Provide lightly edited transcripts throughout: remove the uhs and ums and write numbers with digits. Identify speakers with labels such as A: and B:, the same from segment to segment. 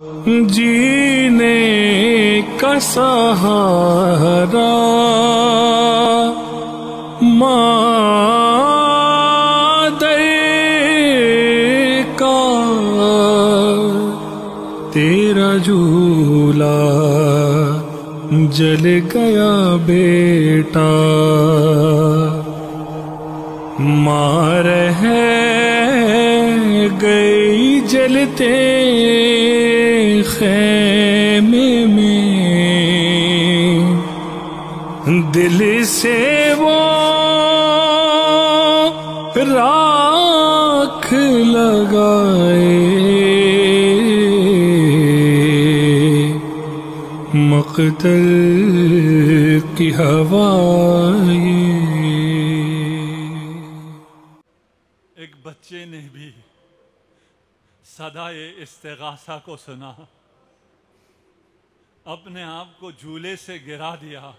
A: جینے کا سہارا مادر کا، تیرا جھولا جل گیا بیٹا، ماں رہ گئی جلتے خیمے میں، دل سے وہ راکھ لگائے، مقتل کی ہوائیں۔
B: ایک بچے نے بھی صدائے استغاثہ کو سنا، اپنے آپ کو جھولے سے گرا دیا،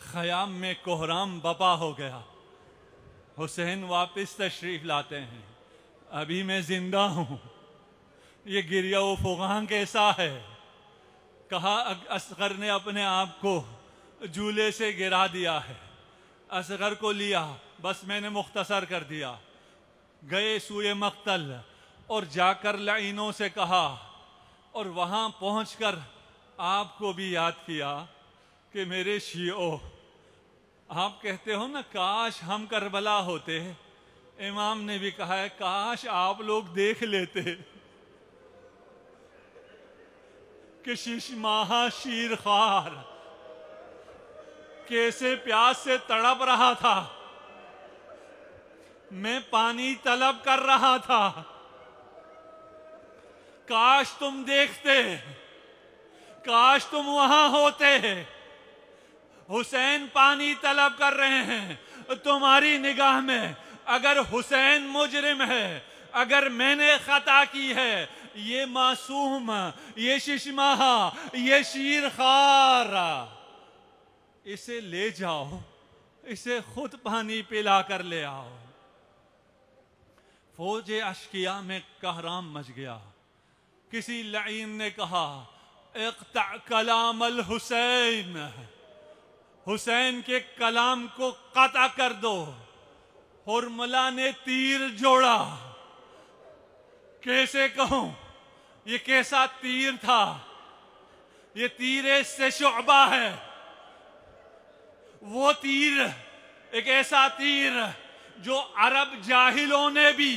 B: خیام میں کوہرام بپا ہو گیا۔ حسین واپس تشریف لاتے ہیں، ابھی میں زندہ ہوں، یہ گریہ و فغاں کیسا ہے؟ کہا اصغر نے اپنے آپ کو جھولے سے گرا دیا ہے، اصغر کو لیا، بس میں نے مختصر کر دیا۔ گئے سوئے مقتل اور جا کر لعینوں سے کہا، اور وہاں پہنچ کر آپ کو بھی یاد کیا کہ میرے شیعوں، آپ کہتے ہو نا کاش ہم کربلا ہوتے، امام نے بھی کہا ہے کاش آپ لوگ دیکھ لیتے کہ شش ماہا شیر خوار کیسے پیاس سے تڑپ رہا تھا، میں پانی طلب کر رہا تھا، کاش تم دیکھتے، کاش تم وہاں ہوتے۔ حسین پانی طلب کر رہے ہیں، تمہاری نگاہ میں اگر حسین مجرم ہے، اگر میں نے خطا کی ہے، یہ معصوم، یہ شش ماہا، یہ شیر خوار، اسے لے جاؤ، اسے خود پانی پلا کر لے آؤ۔ فوج اشقیاء میں کہرام مچ گیا۔ کسی لعین نے کہا اقطع کلام الحسین، حسین کے کلام کو قطع کر دو۔ حرملہ نے تیر جوڑا، کیسے کہوں یہ کیسا تیر تھا؟ یہ تیر سے شعبہ ہے، وہ تیر ایک ایسا تیر جو عرب جاہلوں نے بھی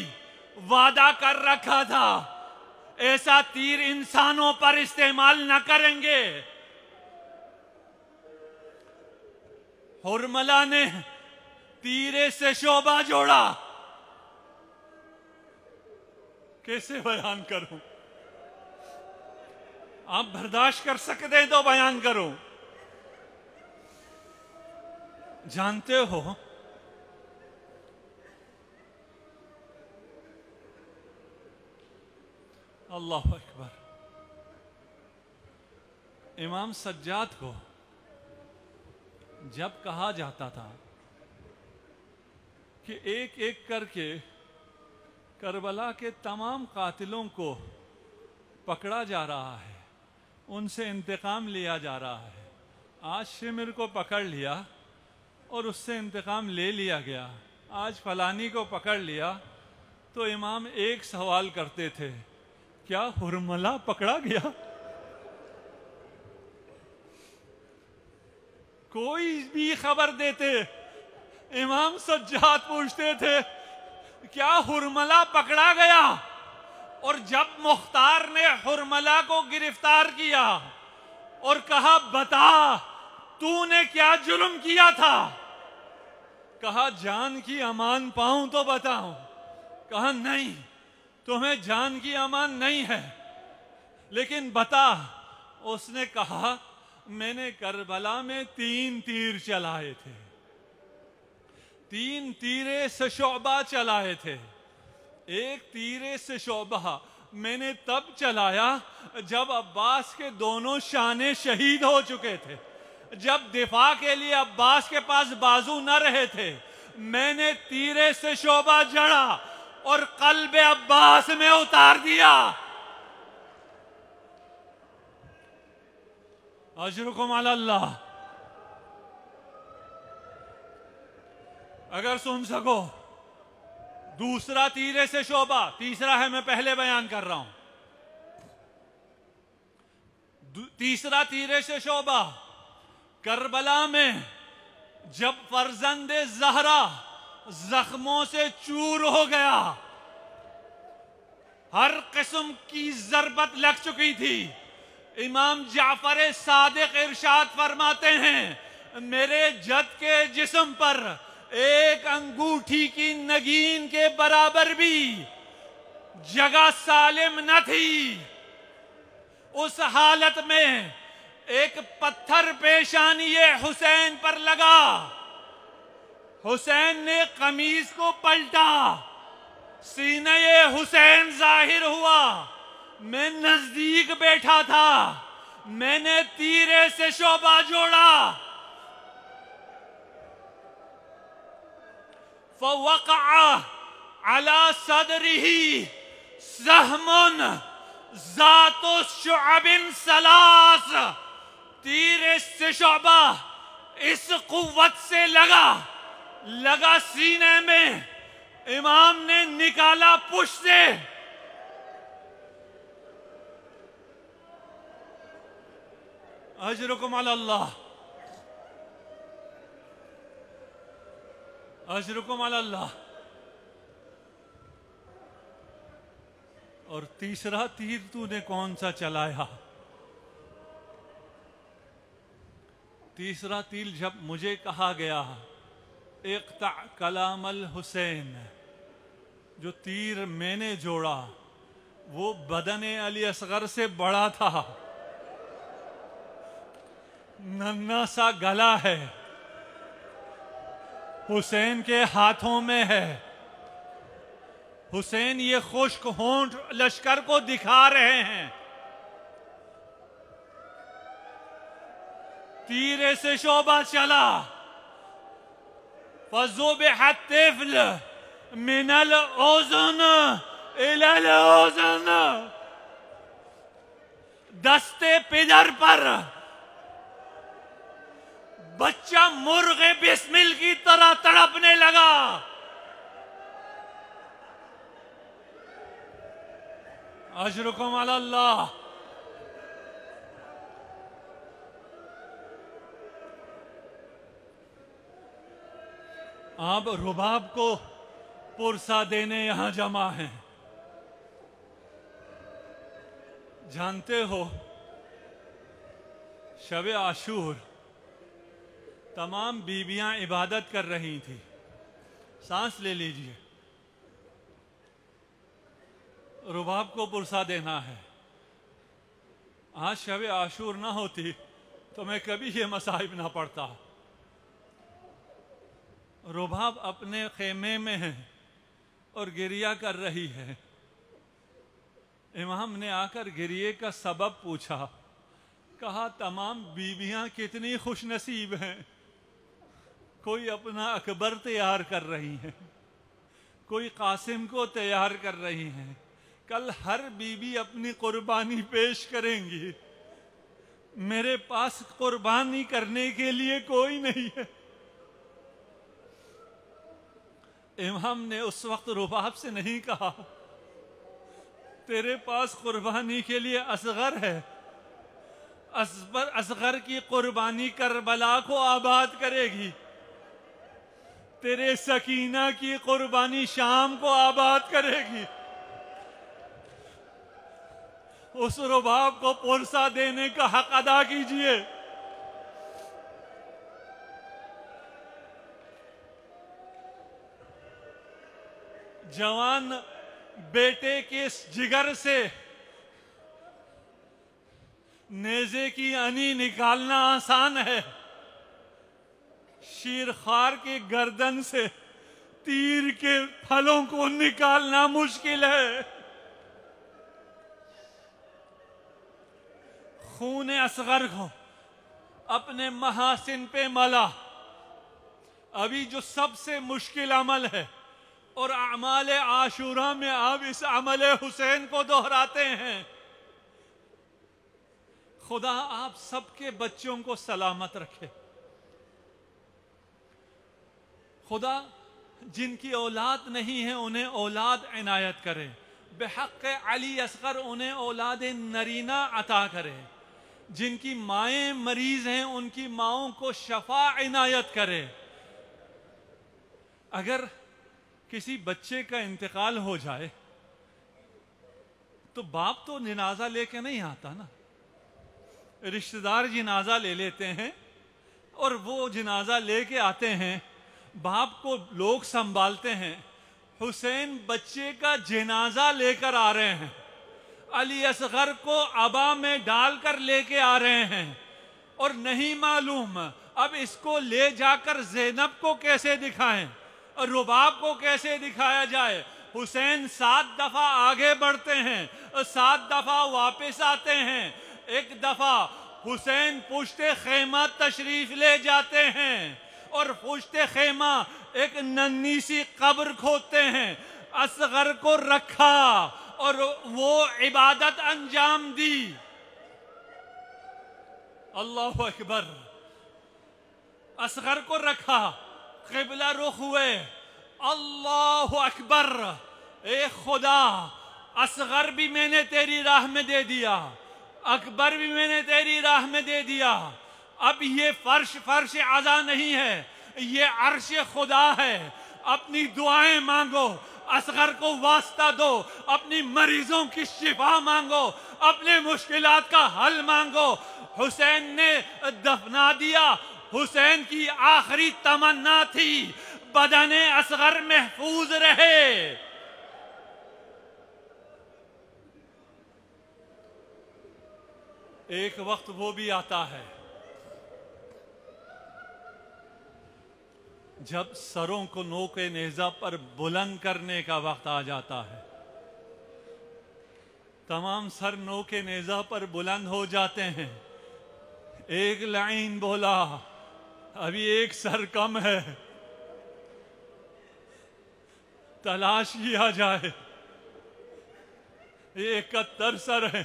B: وعدہ کر رکھا تھا، ایسا تیر انسانوں پر استعمال نہ کریں گے۔ حرملہ نے تیرے سے شعبہ جوڑا، کیسے بیان کروں؟ آپ برداشت کر سکتے ہیں تو بیان کروں۔ جانتے ہو اللہ اکبر، امام سجاد کو جب کہا جاتا تھا کہ ایک ایک کر کے کربلا کے تمام قاتلوں کو پکڑا جا رہا ہے، ان سے انتقام لیا جا رہا ہے، آج شمر کو پکڑ لیا اور اس سے انتقام لے لیا گیا، آج فلانی کو پکڑ لیا، تو امام ایک سوال کرتے تھے، کیا حرملہ پکڑا گیا؟ کوئی بھی خبر دیتے، امام سجاد پوچھتے تھے کیا حرملہ پکڑا گیا؟ اور جب مختار نے حرملہ کو گرفتار کیا اور کہا بتا تو نے کیا جرم کیا تھا، کہا جان کی امان پاؤں تو بتاؤں، کہا نہیں تمہیں جان کی امان نہیں ہے لیکن بتا۔ اس نے کہا میں نے کربلا میں 3 تیر چلائے تھے، 3 تیرے سے شعبہ چلائے تھے۔ ایک تیرے سے شعبہ میں نے تب چلایا جب عباس کے دونوں شانے شہید ہو چکے تھے، جب دفاع کے لیے عباس کے پاس بازو نہ رہے تھے، میں نے تیرے سے شعبہ جڑا اور قلب عباس میں اتار دیا۔ اجرکم علی اللہ. اگر سن سکو دوسرا تیرے سے شعبہ، تیسرا ہے میں پہلے بیان کر رہا ہوں. تیسرا تیرے سے شعبہ کربلا میں جب فرزند زہرا زخموں سے چور ہو گیا، ہر قسم کی ضربت لگ چکی تھی، امام جعفر صادق ارشاد فرماتے ہیں میرے جد کے جسم پر ایک انگوٹھی کی نگین کے برابر بھی جگہ سالم نہ تھی. اس حالت میں ایک پتھر پیشانی حسین پر لگا، حسین نے قمیض کو پلٹا، سینہ حسین ظاہر ہوا. میں نزدیک بیٹھا تھا، میں نے تیرے سے شعبہ جوڑا، فوقع على صدره سهم ذات شعب ثلاث. تیر سے شعبہ اس قوت سے لگا سینے میں. امام نے نکالا پشت سے، اجرکم علی اللہ، اجرکم علی اللہ. اور تیسرا تیر تو نے کون سا چلایا؟ تیسرا تیر جب مجھے کہا گیا اقطع کلام الحسین، جو تیر میں نے جوڑا وہ بدن علی اصغر سے بڑا تھا، ننھا سا گلا ہے، حسین کے ہاتھوں میں ہے. حسین یہ خشک ہونٹ لشکر کو دکھا رہے ہیں. تیرے سے شعبہ چلا، فذبح الطفل من الاذن الى الاذن. دستے پدر پر بچہ مرغ بسمل کی طرح تڑپنے لگا. اجرکم علی اللہ. آپ رباب کو پرسا دینے یہاں جمع ہیں. جانتے ہو شب عاشور تمام بیویاں عبادت کر رہی تھی. سانس لے لیجئے، رباب کو پرسا دینا ہے. آج شب عاشور نہ ہوتی تو میں کبھی یہ مصائب نہ پڑتا. رباب اپنے خیمے میں ہے اور گریہ کر رہی ہے. امام نے آ کر گریے کا سبب پوچھا، کہا تمام بیویاں کتنی خوش نصیب ہیں. کوئی اپنا اکبر تیار کر رہی ہیں، کوئی قاسم کو تیار کر رہی ہیں. کل ہر بیوی اپنی قربانی پیش کریں گی. میرے پاس قربانی کرنے کے لیے کوئی نہیں ہے. امام نے اس وقت رباب سے نہیں کہا تیرے پاس قربانی کے لیے اصغر ہے، اصغر کی قربانی کربلا کو آباد کرے گی. تیرے سکینہ کی قربانی شام کو آباد کرے گی. اس رباب کو پرسا دینے کا حق ادا کیجئے. جوان بیٹے کے جگر سے نیزے کی انی نکالنا آسان ہے، شیرخوار کی گردن سے تیر کے پھلوں کو نکالنا مشکل ہے. خون اصغر کو اپنے محاسن پہ ملا. ابھی جو سب سے مشکل عمل ہے اور اعمال عاشورہ میں آپ اس عمل حسین کو دہراتے ہیں. خدا آپ سب کے بچوں کو سلامت رکھے. خدا جن کی اولاد نہیں ہے انہیں اولاد عنایت کرے. بحق علی اصغر انہیں اولاد نرینہ عطا کرے. جن کی مائیں مریض ہیں ان کی ماؤں کو شفا عنایت کرے. اگر کسی بچے کا انتقال ہو جائے تو باپ تو جنازہ لے کے نہیں آتا نا، رشتہ دار جنازہ لے لیتے ہیں اور وہ جنازہ لے کے آتے ہیں، باپ کو لوگ سنبھالتے ہیں. حسین بچے کا جنازہ لے کر آ رہے ہیں، علی اصغر کو عبا میں ڈال کر لے کے آ رہے ہیں، اور نہیں معلوم اب اس کو لے جا کر زینب کو کیسے دکھائیں اور رباب کو کیسے دکھایا جائے. حسین 7 دفعہ آگے بڑھتے ہیں، 7 دفعہ واپس آتے ہیں. ایک دفعہ حسین پشت خیمہ تشریف لے جاتے ہیں اور پشت خیمہ ایک ننھی سی قبر کھودتے ہیں، اصغر کو رکھا اور وہ عبادت انجام دی. اللہ اکبر. اصغر کو رکھا، قبلہ رخ ہوئے. اللہ اکبر. اے خدا، اصغر بھی میں نے تیری راہ میں دے دیا، اکبر بھی میں نے تیری راہ میں دے دیا. اب یہ فرش عزا نہیں ہے، یہ عرش خدا ہے. اپنی دعائیں مانگو، اصغر کو واسطہ دو، اپنی مریضوں کی شفا مانگو، اپنے مشکلات کا حل مانگو. حسین نے دفنا دیا. حسین کی آخری تمنا تھی بدن اصغر محفوظ رہے. ایک وقت وہ بھی آتا ہے جب سروں کو نوک نیزہ پر بلند کرنے کا وقت آ جاتا ہے. تمام سر نوک نیزہ پر بلند ہو جاتے ہیں. ایک لعین بولا ابھی ایک سر کم ہے، تلاش کیا جائے. 71 سر ہے،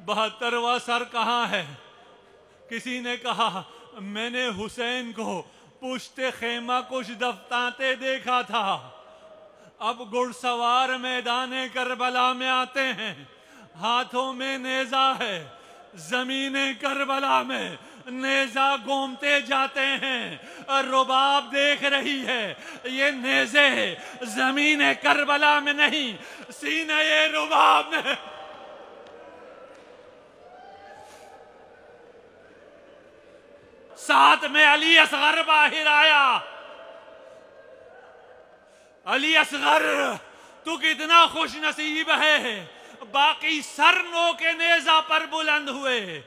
B: 72واں سر کہاں ہے؟ کسی نے کہا میں نے حسین کو پشت خیمہ کچھ دفتاتے دیکھا تھا. اب گھڑ سوار میدان کربلا میں آتے ہیں، ہاتھوں میں نیزہ ہے، زمین کربلا میں نیزہ گھومتے جاتے ہیں. رباب دیکھ رہی ہے یہ نیزے زمین کربلا میں نہیں، سینہ رباب میں. ساتھ میں علی اصغر باہر آیا. علی اصغر تو کتنا خوش نصیب ہے، باقی سر نو کے نیزہ پر بلند ہوئے،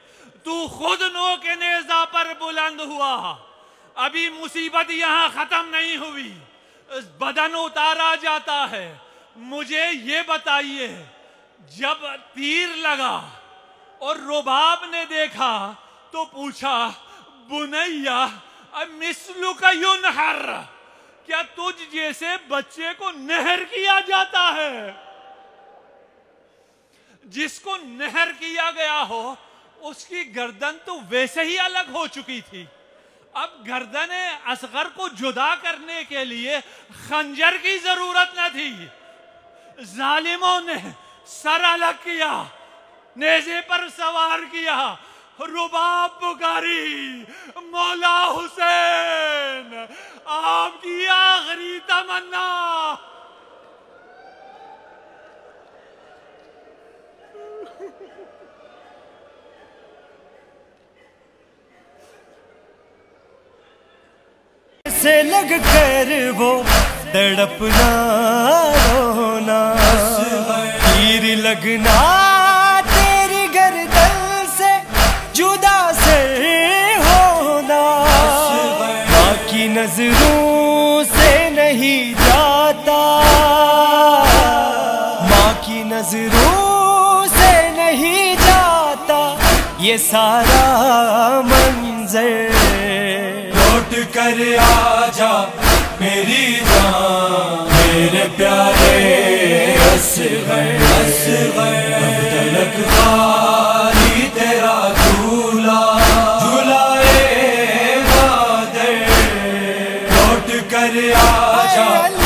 B: تو خود نو کے نیزہ پر بلند ہوا. ابھی مصیبت یہاں ختم نہیں ہوئی، بدن اتارا جاتا ہے. مجھے یہ بتائیے، جب تیر لگا اور رباب نے دیکھا تو پوچھا بنیا مثلک ینحر، کیا تجھ جیسے بچے کو نہر کیا جاتا ہے؟ جس کو نہر کیا گیا ہو اس کی گردن تو ویسے ہی الگ ہو چکی تھی. اب گردن اصغر کو جدا کرنے کے لیے خنجر کی ضرورت نہ تھی. ظالموں نے سر الگ کیا، نیزے پر سوار کیا. رباب پکاری مولا حسین آپ کی آخری تمنا.
C: سے لگ کر وہ تڑپنا رونا، تیر لگنا تیری گردن سے جدا سے ہونا، ماں کی نظروں سے نہیں جاتا، ماں کی نظروں سے نہیں جاتا یہ سارا منظر. لوٹ کر آجا میری جان میرے پیارے اصغر، اب تلک خالی تیرا کر آ جا